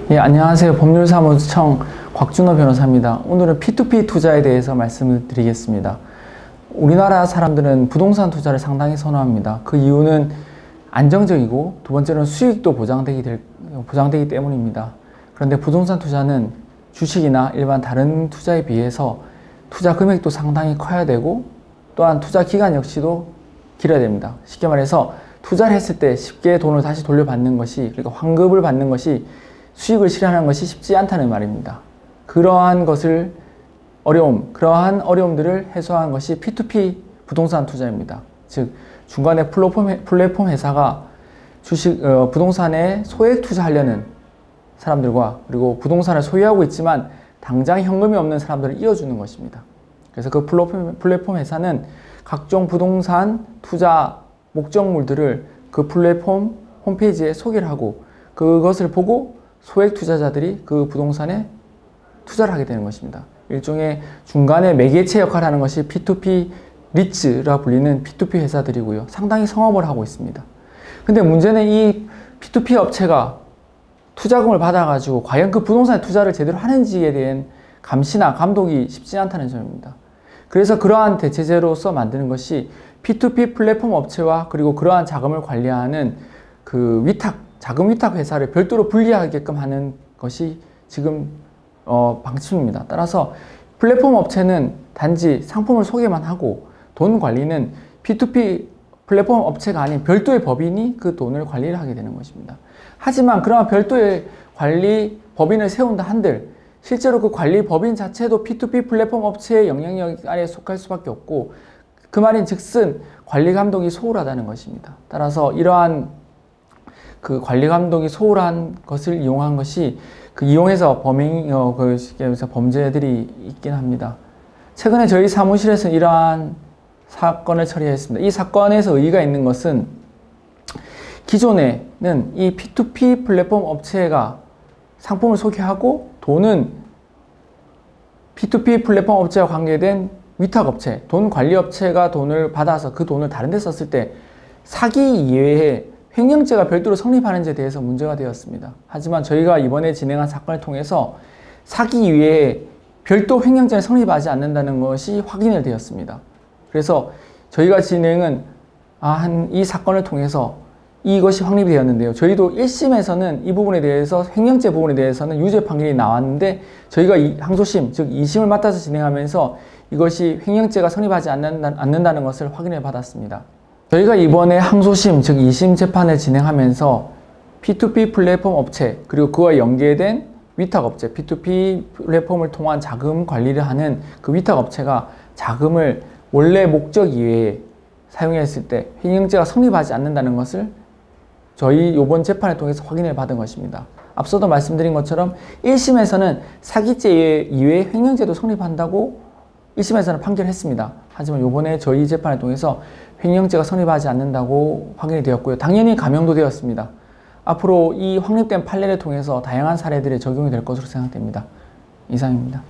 예, 안녕하세요. 법률사무청 곽준호 변호사입니다. 오늘은 P2P 투자에 대해서 말씀을 드리겠습니다. 우리나라 사람들은 부동산 투자를 상당히 선호합니다. 그 이유는 안정적이고 두 번째로는 수익도 보장되기 때문입니다. 그런데 부동산 투자는 주식이나 일반 다른 투자에 비해서 투자 금액도 상당히 커야 되고 또한 투자 기간 역시도 길어야 됩니다. 쉽게 말해서 투자를 했을 때 쉽게 돈을 다시 돌려받는 것이, 그러니까 환급을 받는 것이, 수익을 실현하는 것이 쉽지 않다는 말입니다. 그러한 어려움들을 해소한 것이 P2P 부동산 투자입니다. 즉, 중간에 플랫폼 회사가 부동산에 소액 투자하려는 사람들과, 그리고 부동산을 소유하고 있지만 당장 현금이 없는 사람들을 이어주는 것입니다. 그래서 그 플랫폼 회사는 각종 부동산 투자 목적물들을 그 플랫폼 홈페이지에 소개를 하고, 그것을 보고 소액 투자자들이 그 부동산에 투자를 하게 되는 것입니다. 일종의 중간에 매개체 역할을 하는 것이 P2P 리츠라 불리는 P2P 회사들이고요. 상당히 성업을 하고 있습니다. 근데 문제는 이 P2P 업체가 투자금을 받아가지고 과연 그 부동산에 투자를 제대로 하는지에 대한 감시나 감독이 쉽지 않다는 점입니다. 그래서 그러한 대체제로서 만드는 것이 P2P 플랫폼 업체와, 그리고 그러한 자금을 관리하는 그 자금 위탁 회사를 별도로 분리하게끔 하는 것이 지금 방침입니다. 따라서 플랫폼 업체는 단지 상품을 소개만 하고 돈 관리는 P2P 플랫폼 업체가 아닌 별도의 법인이 그 돈을 관리를 하게 되는 것입니다. 하지만 그러한 별도의 관리 법인을 세운다 한들 실제로 그 관리 법인 자체도 P2P 플랫폼 업체의 영향력 아래에 속할 수밖에 없고, 그 말인즉슨 관리 감독이 소홀하다는 것입니다. 따라서 이러한 그 관리 감독이 소홀한 것을 이용한 것이 이용해서 범죄들이 있긴 합니다. 최근에 저희 사무실에서 이러한 사건을 처리했습니다. 이 사건에서 의의가 있는 것은 기존에는 이 P2P 플랫폼 업체가 상품을 소개하고 돈은 P2P 플랫폼 업체와 관계된 위탁업체, 돈 관리업체가 돈을 받아서 그 돈을 다른 데 썼을 때 사기 이외에 횡령죄가 별도로 성립하는지에 대해서 문제가 되었습니다. 하지만 저희가 이번에 진행한 사건을 통해서 사기 이외에 별도 횡령죄는 성립하지 않는다는 것이 확인이 되었습니다. 그래서 저희가 진행은 이 사건을 통해서 이것이 확립이 되었는데요. 저희도 1심에서는 이 부분에 대해서, 횡령죄 부분에 대해서는 유죄 판결이 나왔는데 저희가 항소심, 즉 2심을 맡아서 진행하면서 이것이 횡령죄가 성립하지 않는다는 것을 확인해 받았습니다. 저희가 이번에 항소심, 즉 2심 재판을 진행하면서 P2P 플랫폼 업체, 그리고 그와 연계된 위탁업체, P2P 플랫폼을 통한 자금 관리를 하는 그 위탁업체가 자금을 원래 목적 이외에 사용했을 때 횡령죄가 성립하지 않는다는 것을 저희 이번 재판을 통해서 확인을 받은 것입니다. 앞서도 말씀드린 것처럼 1심에서는 사기죄 이외에 횡령죄도 성립한다고 1심에서는 판결했습니다. 하지만 이번에 저희 재판을 통해서 횡령죄가 성립하지 않는다고 확인이 되었고요. 당연히 감형도 되었습니다. 앞으로 이 확립된 판례를 통해서 다양한 사례들이 적용이 될 것으로 생각됩니다. 이상입니다.